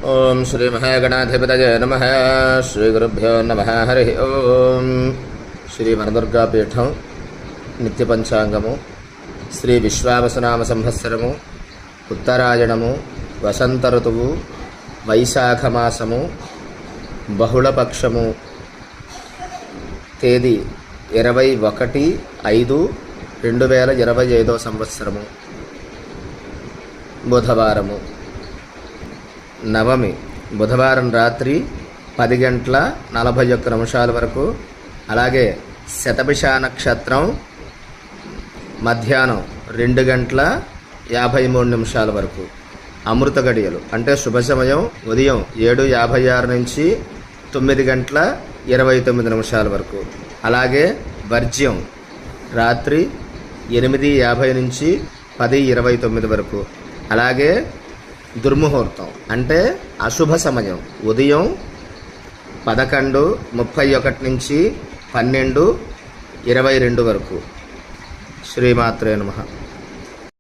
ఓం శ్రీ మహాగణాధిపతయే నమః. శ్రీ గురుభ్యో నమః. హరి ఓం. శ్రీ వనదుర్గాపీఠం నిత్య పంచాంగము శ్రీ విశ్వావసునామ సంవత్సరము ఉత్తరాయణము వసంత ఋతువు వైశాఖమాసము బహుళపక్షము తేదీ 21/5/2025 సంవత్సరము బుధవారము నవమి బుధవారం రాత్రి 10:41 వరకు, అలాగే శతభిష నక్షత్రం మధ్యాహ్నం 2:53 వరకు. అమృత గడియలు అంటే శుభ సమయం ఉదయం 7:56 నుంచి 9:29 వరకు. అలాగే వర్జ్యం రాత్రి 8:50 నుంచి 10:29 వరకు. అలాగే దుర్ముహూర్తం అంటే అశుభ సమయం ఉదయం 11:31 నుంచి 12:22 వరకు. శ్రీమాత్రే నమః.